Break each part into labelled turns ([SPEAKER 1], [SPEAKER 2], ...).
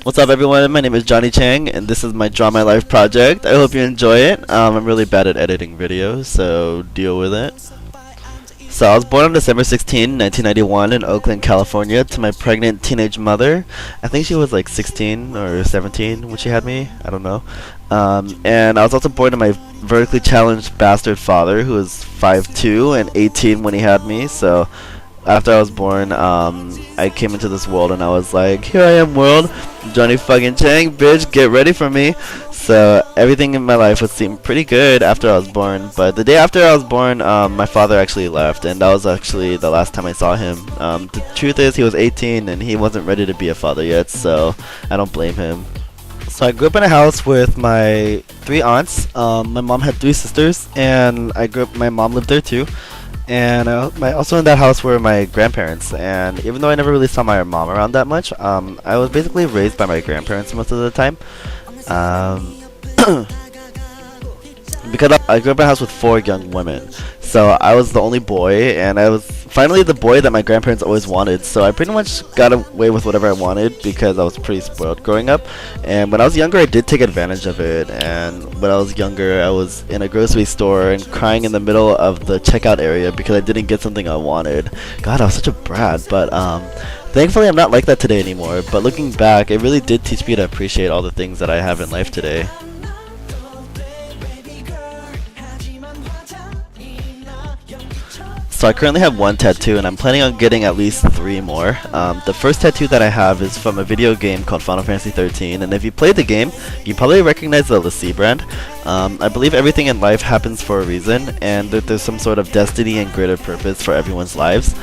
[SPEAKER 1] What's up, everyone? My name is Chonnyjang, and this is my Draw My Life project. I hope you enjoy it. I'm really bad at editing videos, so deal with it. So I was born on December 16, 1991 in Oakland, California to my pregnant teenage mother. I think she was like 16 or 17 when she had me. I don't know. And I was also born to my vertically challenged bastard father, who was 5'2" and 18 when he had me. So after I was born, I came into this world and I was like, here I am, world. Johnny fucking Chang, bitch, get ready for me. So everything in my life would seem pretty good after I was born. But the day after I was born, my father actually left, and that was actually the last time I saw him. The truth is, he was 18 and he wasn't ready to be a father yet, so I don't blame him. So I grew up in a house with my 3 aunts. My mom had 3 sisters, and my mom lived there too. And also in that house were my grandparents, and even though I never really saw my mom around that much, I was basically raised by my grandparents most of the time. Because I grew up in a house with 4 young women, so I was the only boy, and I was finally the boy that my grandparents always wanted. So I pretty much got away with whatever I wanted because I was pretty spoiled growing up. And when I was younger, I did take advantage of it. And when I was younger, I was in a grocery store and crying in the middle of the checkout area because I didn't get something I wanted. God, I was such a brat. But thankfully, I'm not like that today anymore. But looking back, it really did teach me to appreciate all the things that I have in life today. So I currently have 1 tattoo, and I'm planning on getting at least 3 more. The first tattoo that I have is from a video game called Final Fantasy 13, and if you played the game, you probably recognize the Halcy brand. I believe everything in life happens for a reason, and that there's some sort of destiny and greater purpose for everyone's lives.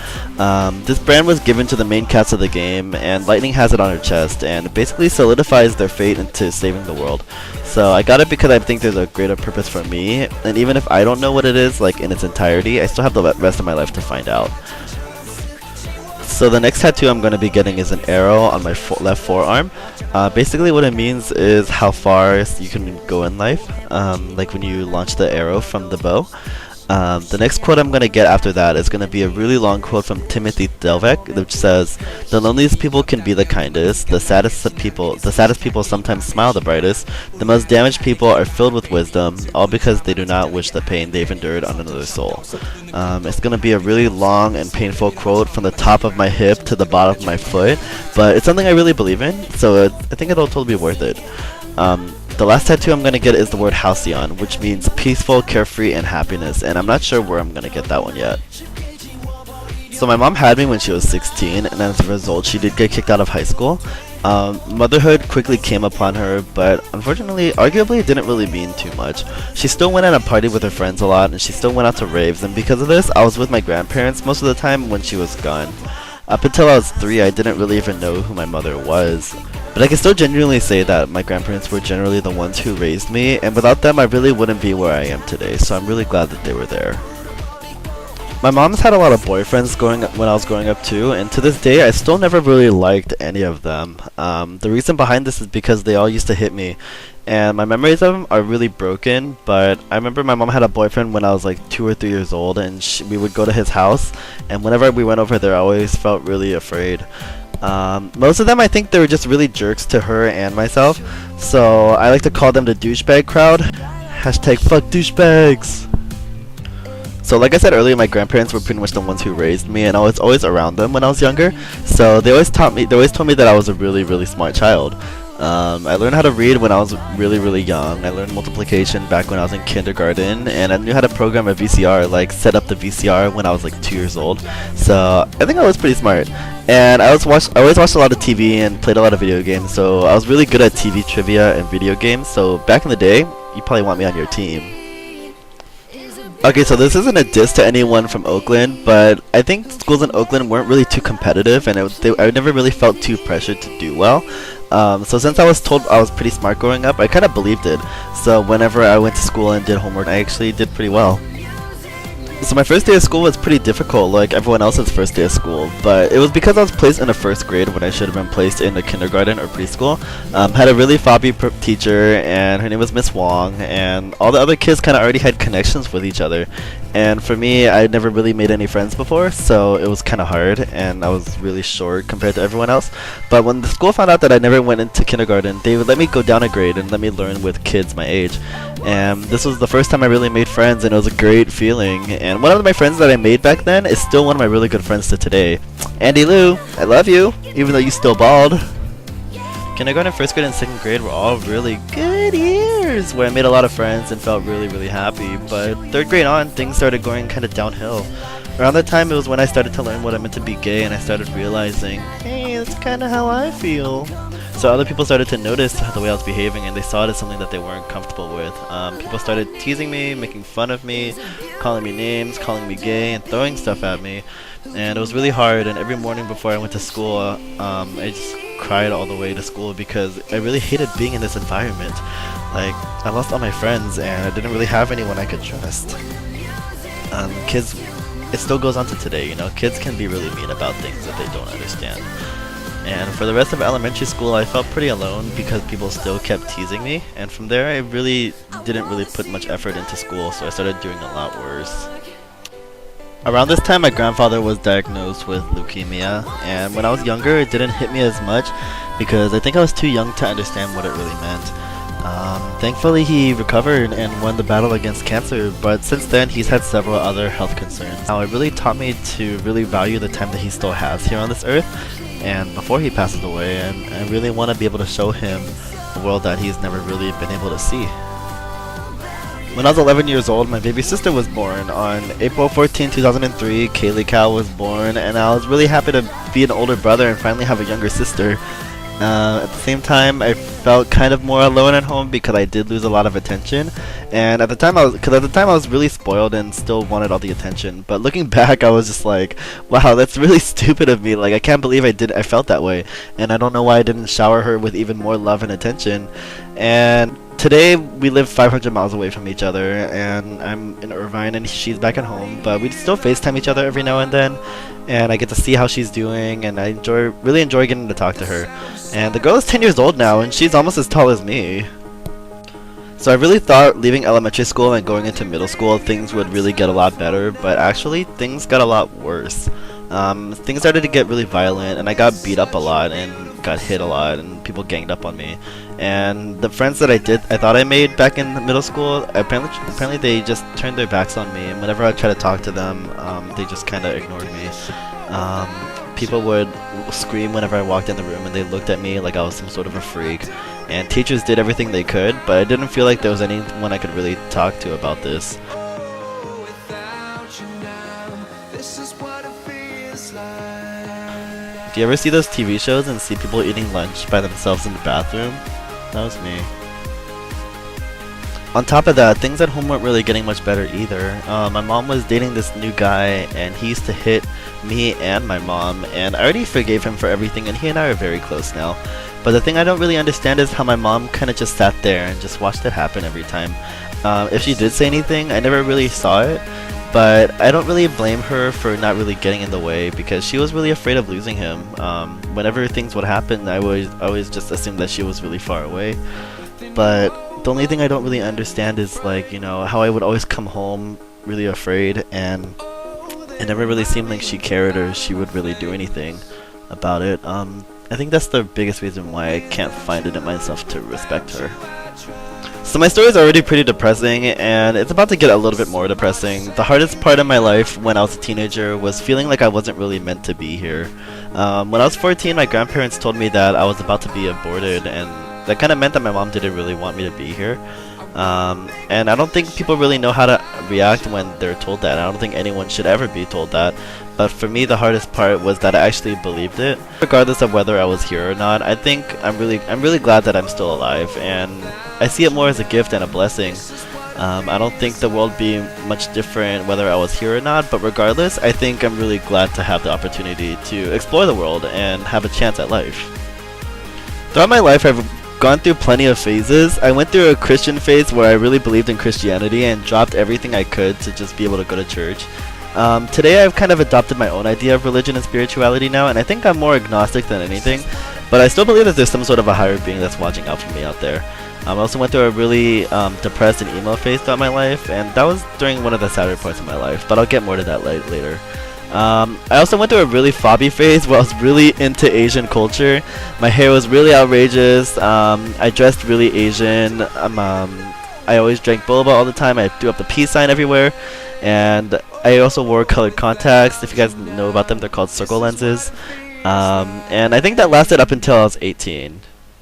[SPEAKER 1] This brand was given to the main cast of the game, and Lightning has it on her chest, and it basically solidifies their fate into saving the world. So I got it because I think there's a greater purpose for me, and even if I don't know what it is, like in its entirety, I still have the rest of my life to find out. So the next tattoo I'm going to be getting is an arrow on my left forearm. Basically what it means is how far you can go in life, like when you launch the arrow from the bow. The next quote I'm going to get after that is going to be a really long quote from Timothy Delvec, which says, "The loneliest people can be the kindest, the saddest people sometimes smile the brightest, the most damaged people are filled with wisdom, all because they do not wish the pain they've endured on another soul." It's going to be a really long and painful quote from the top of my hip to the bottom of my foot, but it's something I really believe in, so I think it'll totally be worth it. The last tattoo I'm going to get is the word Halcy on, which means peaceful, carefree, and happiness, and I'm not sure where I'm going to get that one yet. So my mom had me when she was 16, and as a result, she did get kicked out of high school. Motherhood quickly came upon her, but unfortunately, arguably, it didn't really mean too much. She still went out and partied with her friends a lot, and she still went out to raves, and because of this, I was with my grandparents most of the time when she was gone. Up until I was 3, I didn't really even know who my mother was. But I can still genuinely say that my grandparents were generally the ones who raised me, and without them I really wouldn't be where I am today, so I'm really glad that they were there. My mom's had a lot of boyfriends when I was growing up too, and to this day I still never really liked any of them. The reason behind this is because they all used to hit me, and my memories of them are really broken, but I remember my mom had a boyfriend when I was like 2 or 3 years old, and we would go to his house, and whenever we went over there I always felt really afraid. Most of them I think they were just really jerks to her and myself, so I like to call them the douchebag crowd. Hashtag fuck douchebags. So like I said earlier, my grandparents were pretty much the ones who raised me, and I was always around them when I was younger, so they always told me that I was a really, really smart child. I learned how to read when I was really young. I learned multiplication back when I was in kindergarten, and I knew how to program a VCR, like set up the VCR when I was like 2 years old. So I think I was pretty smart. And I always watched a lot of TV and played a lot of video games, so I was really good at TV trivia and video games. So back in the day, you probably want me on your team. Okay, so this isn't a diss to anyone from Oakland, but I think schools in Oakland weren't really too competitive, and I never really felt too pressured to do well. So since I was told I was pretty smart growing up, I kind of believed it. So whenever I went to school and did homework, I actually did pretty well. So my first day of school was pretty difficult, like everyone else's first day of school, but it was because I was placed in a first grade when I should have been placed in a kindergarten or preschool. Had a really fobby teacher, and her name was Miss Wong, and all the other kids kind of already had connections with each other. And for me, I never really made any friends before, so it was kind of hard, and I was really short compared to everyone else. But when the school found out that I never went into kindergarten, they would let me go down a grade and let me learn with kids my age. And this was the first time I really made friends, and it was a great feeling. And one of my friends that I made back then is still one of my really good friends to today. Andy Lou, I love you, even though you still bald. Kindergarten, first grade, and second grade were all really good years where I made a lot of friends and felt really, really happy. But third grade on, things started going kind of downhill. Around that time, it was when I started to learn what it meant to be gay, and I started realizing, hey, that's kind of how I feel. So other people started to notice the way I was behaving, and they saw it as something that they weren't comfortable with. People started teasing me, making fun of me, calling me names, calling me gay, and throwing stuff at me. And it was really hard, and every morning before I went to school, I just cried all the way to school because I really hated being in this environment. Like, I lost all my friends, and I didn't really have anyone I could trust. Kids, it still goes on to today, you know, kids can be really mean about things that they don't understand. And for the rest of elementary school, I felt pretty alone because people still kept teasing me. And from there, I really didn't put much effort into school, so I started doing a lot worse. Around this time, my grandfather was diagnosed with leukemia, and when I was younger, it didn't hit me as much because I think I was too young to understand what it really meant. Thankfully, he recovered and won the battle against cancer, but since then, he's had several other health concerns. Now, it really taught me to really value the time that he still has here on this earth, and before he passes away, and I really want to be able to show him a world that he's never really been able to see. When I was 11 years old, my baby sister was born. On April 14, 2003, Kylee Cow was born, and I was really happy to be an older brother and finally have a younger sister. At the same time, I felt kind of more alone at home because I did lose a lot of attention, and at the time I was really spoiled and still wanted all the attention. But looking back, I was just like, wow, that's really stupid of me. Like, I can't believe I felt that way, and I don't know why I didn't shower her with even more love and attention. And today we live 500 miles away from each other, and I'm in Irvine and she's back at home, but we still FaceTime each other every now and then, and I get to see how she's doing, and I really enjoy getting to talk to her. And the girl is 10 years old now, and she's almost as tall as me. So I really thought leaving elementary school and going into middle school, things would really get a lot better, but actually things got a lot worse. Things started to get really violent, and I got beat up a lot and got hit a lot, and people ganged up on me. And the friends that I thought I made back in middle school, apparently they just turned their backs on me, and whenever I tried to talk to them, they just kind of ignored me. People would scream whenever I walked in the room, and they looked at me like I was some sort of a freak. And teachers did everything they could, but I didn't feel like there was anyone I could really talk to about this. Do you ever see those TV shows and see people eating lunch by themselves in the bathroom? That was me. On top of that, things at home weren't really getting much better either. My mom was dating this new guy, and he used to hit me and my mom, and I already forgave him for everything, and he and I are very close now. But the thing I don't really understand is how my mom kind of just sat there and just watched it happen every time. If she did say anything, I never really saw it, but I don't really blame her for not really getting in the way because she was really afraid of losing him. Whenever things would happen, I always just assumed that she was really far away. But the only thing I don't really understand is, like, you know, how I would always come home really afraid, and it never really seemed like she cared or she would really do anything about it. I think that's the biggest reason why I can't find it in myself to respect her. So my story is already pretty depressing, and it's about to get a little bit more depressing. The hardest part of my life when I was a teenager was feeling like I wasn't really meant to be here. When I was 14, my grandparents told me that I was about to be aborted, and that kind of meant that my mom didn't really want me to be here. And I don't think people really know how to react when they're told that. I don't think anyone should ever be told that. But for me, the hardest part was that I actually believed it. Regardless of whether I was here or not, I think I'm really glad that I'm still alive, and I see it more as a gift and a blessing. I don't think the world be much different whether I was here or not, but regardless, I think I'm really glad to have the opportunity to explore the world and have a chance at life. Throughout my life, I've gone through plenty of phases. I went through a Christian phase where I really believed in Christianity and dropped everything I could to just be able to go to church. Today I've kind of adopted my own idea of religion and spirituality now, and I think I'm more agnostic than anything, but I still believe that there's some sort of a higher being that's watching out for me out there. I also went through a really depressed and emo phase throughout my life, and that was during one of the sadder parts of my life, but I'll get more to that later. I also went through a really fobby phase where I was really into Asian culture. My hair was really outrageous, I dressed really Asian, I always drank boba all the time, I threw up the peace sign everywhere, and I also wore colored contacts. If you guys know about them, they're called circle lenses. And I think that lasted up until I was 18.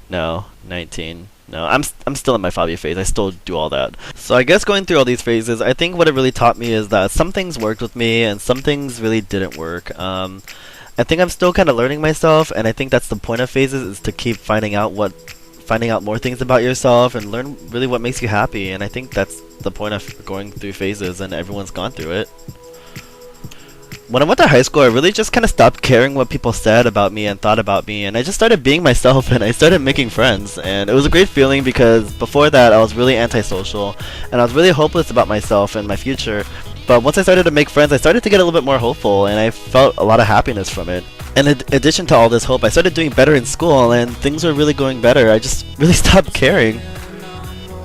[SPEAKER 1] No, 19. No, I'm still in my Fabio phase. I still do all that. So I guess going through all these phases, I think what it really taught me is that some things worked with me and some things really didn't work. I think I'm still kind of learning myself, and I think that's the point of phases, is to keep finding out more things about yourself and learn really what makes you happy. And I think that's the point of going through phases, and everyone's gone through it. When I went to high school, I really just kind of stopped caring what people said about me and thought about me, and I just started being myself, and I started making friends. And it was a great feeling because before that I was really antisocial and I was really hopeless about myself and my future. But once I started to make friends, I started to get a little bit more hopeful, and I felt a lot of happiness from it. And in addition to all this hope, I started doing better in school, and things were really going better. I just really stopped caring.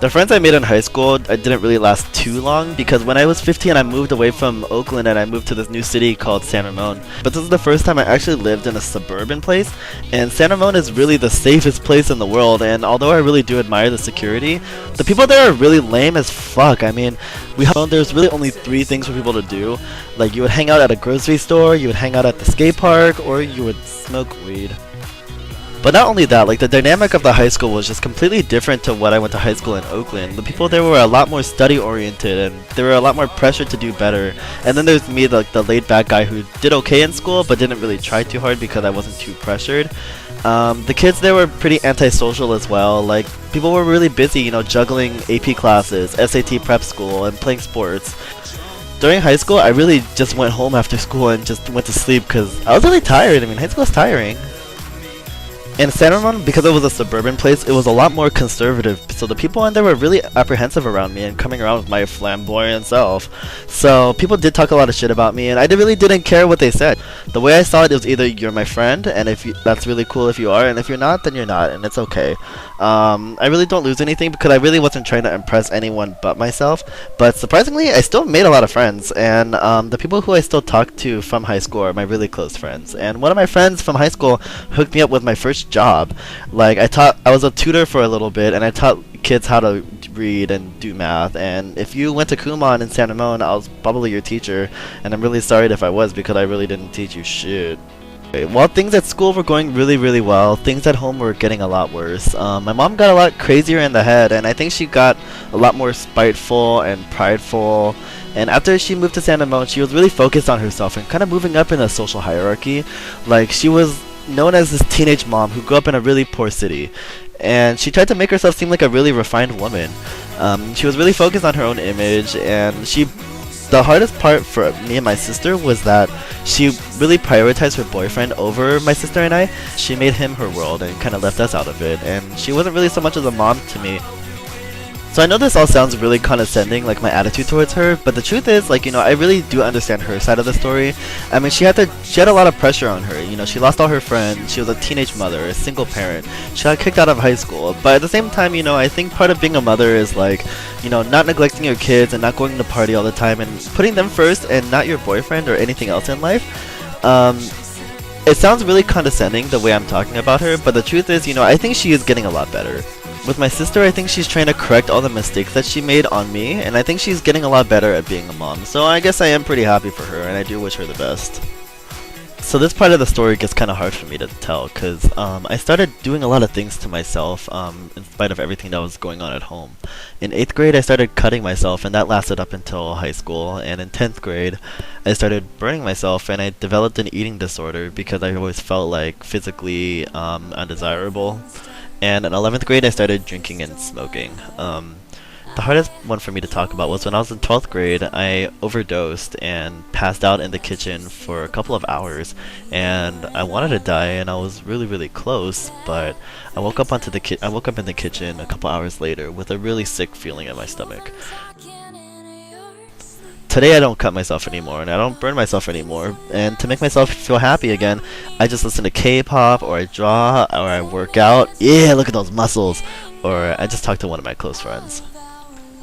[SPEAKER 1] The friends I made in high school, I didn't really last too long, because when I was 15 I moved away from Oakland and I moved to this new city called San Ramon. But this is the first time I actually lived in a suburban place, and San Ramon is really the safest place in the world. And although I really do admire the security, the people there are really lame as fuck. I mean, there's really only 3 things for people to do. Like, you would hang out at a grocery store, you would hang out at the skate park, or you would smoke weed. But not only that, like, the dynamic of the high school was just completely different to what I went to high school in Oakland. The people there were a lot more study oriented, and they were a lot more pressured to do better. And then there's me, the laid back guy who did okay in school but didn't really try too hard because I wasn't too pressured. The kids there were pretty antisocial as well. Like, people were really busy, you know, juggling AP classes, SAT prep school, and playing sports. During high school, I really just went home after school and just went to sleep because I was really tired. I mean, high school is tiring. In San Ramon, because it was a suburban place, it was a lot more conservative, so the people in there were really apprehensive around me and coming around with my flamboyant self. So people did talk a lot of shit about me, and I really didn't care what they said. The way I saw it, it was either you're my friend, and that's really cool if you are, and if you're not, then you're not, and it's okay. I really don't lose anything because I really wasn't trying to impress anyone but myself. But surprisingly, I still made a lot of friends, and the people who I still talk to from high school are my really close friends. And one of my friends from high school hooked me up with my first job. Like, I was a tutor for a little bit, and I taught kids how to read and do math. And if you went to Kumon in San Ramon, I was probably your teacher, and I'm really sorry if I was, because I really didn't teach you shit. While things at school were going really, really well, things at home were getting a lot worse. My mom got a lot crazier in the head, and I think she got a lot more spiteful and prideful. And after she moved to San Ramon, she was really focused on herself and kind of moving up in the social hierarchy. Like, she was known as this teenage mom who grew up in a really poor city, and she tried to make herself seem like a really refined woman. She was really focused on her own image, and the hardest part for me and my sister was that she really prioritized her boyfriend over my sister and I. She made him her world and kind of left us out of it, and she wasn't really so much of a mom to me. So I know this all sounds really condescending, like my attitude towards her, but the truth is, like, you know, I really do understand her side of the story. I mean, she had a lot of pressure on her. You know, she lost all her friends, she was a teenage mother, a single parent, she got kicked out of high school. But at the same time, you know, I think part of being a mother is, like, you know, not neglecting your kids and not going to party all the time and putting them first and not your boyfriend or anything else in life. It sounds really condescending the way I'm talking about her, but the truth is, you know, I think she is getting a lot better. With my sister, I think she's trying to correct all the mistakes that she made on me, and I think she's getting a lot better at being a mom. So I guess I am pretty happy for her, and I do wish her the best. So this part of the story gets kind of hard for me to tell, because I started doing a lot of things to myself, in spite of everything that was going on at home. In 8th grade, I started cutting myself, and that lasted up until high school. And in 10th grade, I started burning myself, and I developed an eating disorder because I always felt like physically undesirable. And in 11th grade, I started drinking and smoking. The hardest one for me to talk about was when I was in 12th grade. I overdosed and passed out in the kitchen for a couple of hours, and I wanted to die, and I was really close. But I woke up in the kitchen a couple hours later with a really sick feeling in my stomach. Today I don't cut myself anymore, and I don't burn myself anymore, and to make myself feel happy again, I just listen to K-pop, or I draw, or I work out. Yeah, look at those muscles! Or I just talk to one of my close friends.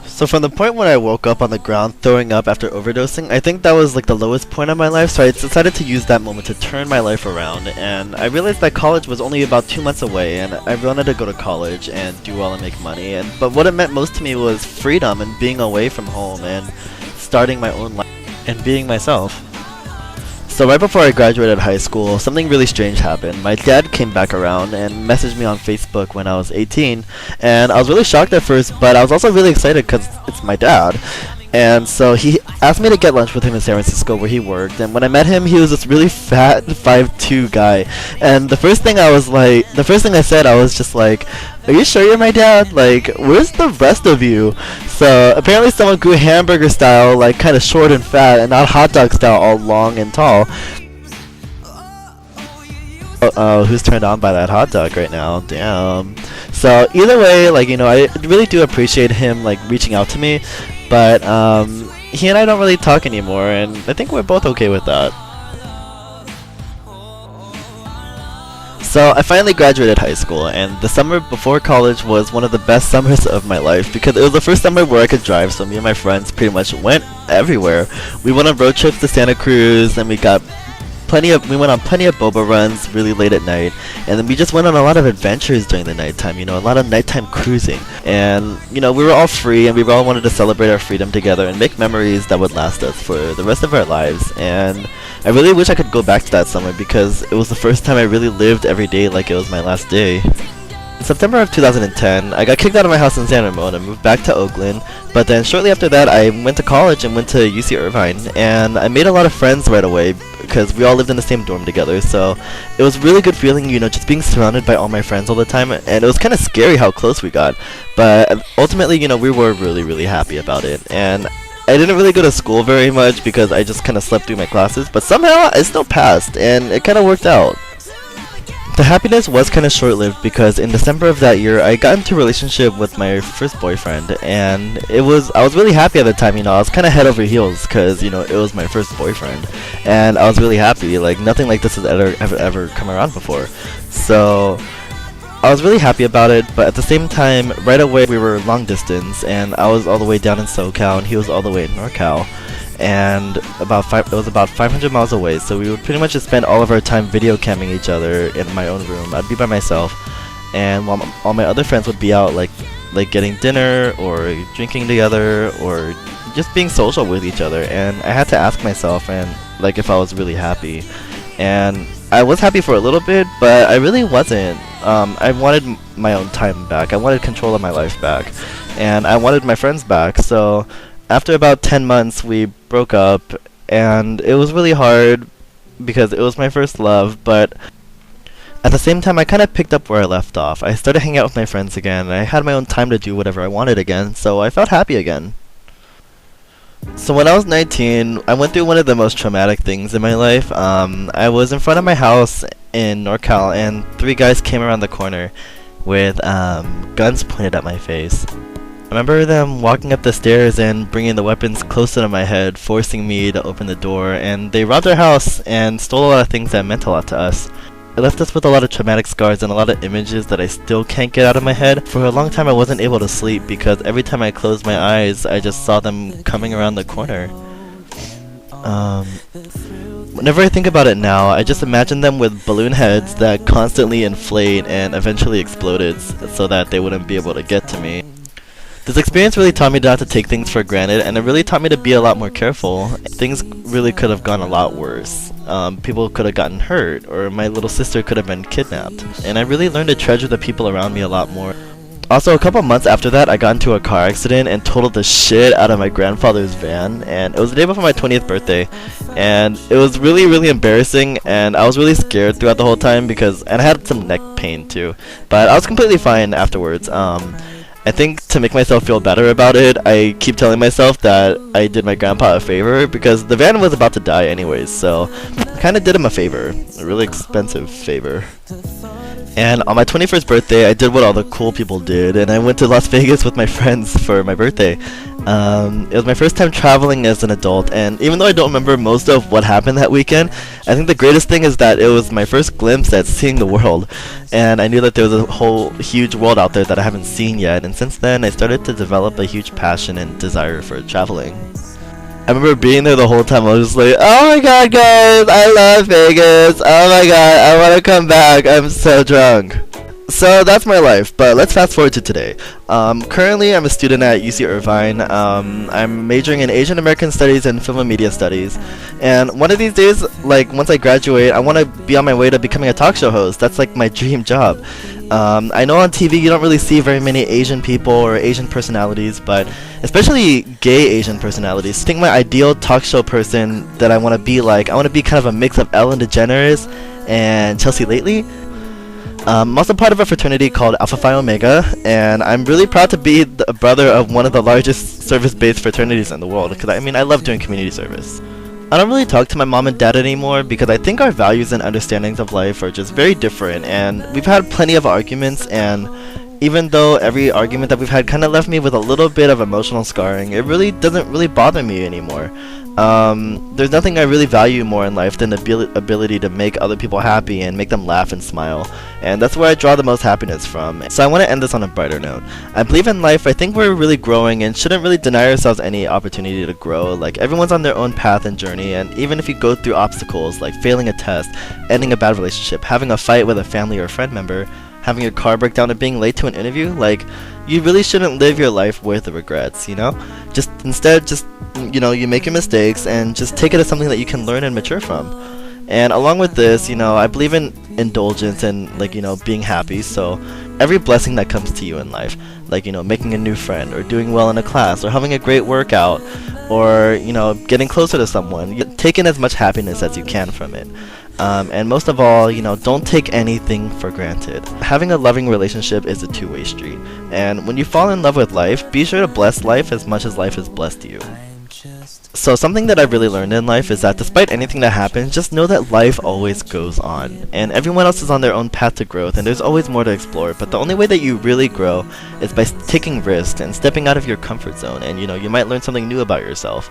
[SPEAKER 1] So from the point when I woke up on the ground throwing up after overdosing, I think that was like the lowest point of my life, so I decided to use that moment to turn my life around, and I realized that college was only about 2 months away, and I wanted to go to college and do well and make money, but what it meant most to me was freedom and being away from home and starting my own life and being myself. So right before I graduated high school, something really strange happened. My dad came back around and messaged me on Facebook when I was 18, and I was really shocked at first, but I was also really excited because it's my dad. And so he asked me to get lunch with him in San Francisco where he worked, and when I met him, he was this really fat 5'2" guy, and the first thing I said, I was just like, "Are you sure you're my dad? Like, where's the rest of you?" So apparently someone grew hamburger style, like kind of short and fat, and not hot dog style, all long and tall. Who's turned on by that hot dog right now? Damn. So either way, like, you know, I really do appreciate him like reaching out to me, but he and I don't really talk anymore, and I think we're both okay with that. So I finally graduated high school, and the summer before college was one of the best summers of my life because it was the first summer where I could drive, so me and my friends pretty much went everywhere. We went on road trips to Santa Cruz, and we went on plenty of boba runs really late at night, and then we just went on a lot of adventures during the nighttime, you know, a lot of nighttime cruising. And, you know, we were all free, and we all wanted to celebrate our freedom together and make memories that would last us for the rest of our lives. And I really wish I could go back to that summer because it was the first time I really lived every day like it was my last day. In September of 2010, I got kicked out of my house in San Ramon and moved back to Oakland, but then shortly after that I went to college and went to UC Irvine, and I made a lot of friends right away because we all lived in the same dorm together, so it was a really good feeling, you know, just being surrounded by all my friends all the time, and it was kind of scary how close we got, but ultimately, you know, we were really happy about it. And I didn't really go to school very much because I just kind of slept through my classes, but somehow I still passed, and it kind of worked out. The happiness was kind of short-lived because in December of that year, I got into a relationship with my first boyfriend, and I was really happy at the time, you know, I was kind of head over heels because, you know, it was my first boyfriend, and I was really happy, like nothing like this has ever come around before. So I was really happy about it, but at the same time, right away we were long distance, and I was all the way down in SoCal, and he was all the way in NorCal. And it was about 500 miles away, so we would pretty much just spend all of our time video camming each other in my own room. I'd be by myself, and while all my other friends would be out like getting dinner or drinking together or just being social with each other. And I had to ask myself and like if I was really happy, and I was happy for a little bit, but I really wasn't. I wanted my own time back. I wanted control of my life back, and I wanted my friends back. So after about 10 months, we broke up, and it was really hard because it was my first love, but at the same time, I kind of picked up where I left off. I started hanging out with my friends again, and I had my own time to do whatever I wanted again, so I felt happy again. So when I was 19, I went through one of the most traumatic things in my life. I was in front of my house in NorCal, and 3 guys came around the corner with guns pointed at my face. I remember them walking up the stairs and bringing the weapons closer to my head, forcing me to open the door, and they robbed our house and stole a lot of things that meant a lot to us. It left us with a lot of traumatic scars and a lot of images that I still can't get out of my head. For a long time I wasn't able to sleep because every time I closed my eyes, I just saw them coming around the corner. Whenever I think about it now, I just imagine them with balloon heads that constantly inflate and eventually exploded so that they wouldn't be able to get to me. This experience really taught me not to take things for granted, and it really taught me to be a lot more careful. Things really could have gone a lot worse. People could have gotten hurt, or my little sister could have been kidnapped. And I really learned to treasure the people around me a lot more. Also, a couple months after that, I got into a car accident and totaled the shit out of my grandfather's van, and it was the day before my 20th birthday, and it was really embarrassing, and I was really scared throughout the whole time and I had some neck pain too, but I was completely fine afterwards. I think to make myself feel better about it, I keep telling myself that I did my grandpa a favor because the van was about to die anyways, so I kind of did him a favor, a really expensive favor. And on my 21st birthday, I did what all the cool people did, and I went to Las Vegas with my friends for my birthday. It was my first time traveling as an adult, and even though I don't remember most of what happened that weekend, I think the greatest thing is that it was my first glimpse at seeing the world, and I knew that there was a whole huge world out there that I haven't seen yet, and since then I started to develop a huge passion and desire for traveling. I remember being there the whole time. I was just like, oh my god, guys, I love Vegas. Oh my god, I want to come back. I'm so drunk. So that's my life, but let's fast forward to today. Currently, I'm a student at UC Irvine. I'm majoring in Asian American Studies and Film and Media Studies. And one of these days, like once I graduate, I want to be on my way to becoming a talk show host. That's like my dream job. I know on TV you don't really see very many Asian people or Asian personalities, but especially gay Asian personalities. I think my ideal talk show person that I want to be like, I want to be kind of a mix of Ellen DeGeneres and Chelsea Lately. I'm also part of a fraternity called Alpha Phi Omega, and I'm really proud to be the brother of one of the largest service-based fraternities in the world, because I mean, I love doing community service. I don't really talk to my mom and dad anymore because I think our values and understandings of life are just very different, and we've had plenty of arguments, and even though every argument that we've had kind of left me with a little bit of emotional scarring, it really doesn't really bother me anymore. There's nothing I really value more in life than the ability to make other people happy and make them laugh and smile, and that's where I draw the most happiness from. So I want to end this on a brighter note. I believe in life. I think we're really growing and shouldn't really deny ourselves any opportunity to grow. Like, everyone's on their own path and journey, and even if you go through obstacles like failing a test, ending a bad relationship, having a fight with a family or friend member, having your car break down, and being late to an interview, like, you really shouldn't live your life with the regrets, you know? Instead, you know, you make your mistakes and just take it as something that you can learn and mature from. And along with this, you know, I believe in indulgence and, like, you know, being happy. So every blessing that comes to you in life, like, you know, making a new friend or doing well in a class or having a great workout or, you know, getting closer to someone, you take in as much happiness as you can from it. And most of all, you know, don't take anything for granted. Having a loving relationship is a two-way street. And when you fall in love with life, be sure to bless life as much as life has blessed you. So something that I've really learned in life is that despite anything that happens, just know that life always goes on. And everyone else is on their own path to growth, and there's always more to explore. But the only way that you really grow is by taking risks and stepping out of your comfort zone. And, you know, you might learn something new about yourself.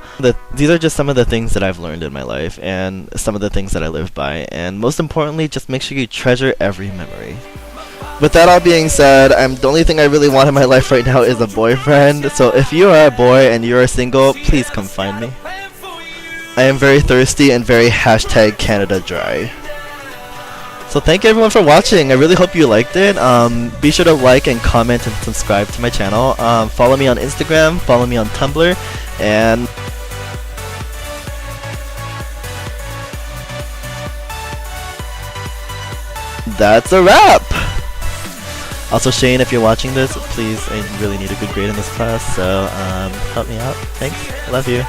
[SPEAKER 1] These are just some of the things that I've learned in my life, and some of the things that I live by. And most importantly, just make sure you treasure every memory. With that all being said, the only thing I really want in my life right now is a boyfriend. So if you are a boy and you are single, please come find me. I am very thirsty and very #Canada dry. So thank you everyone for watching. I really hope you liked it. Be sure to like and comment and subscribe to my channel. Follow me on Instagram, follow me on Tumblr, and that's a wrap! Also, Shane, if you're watching this, please, I really need a good grade in this class, so help me out. Thanks. I love you.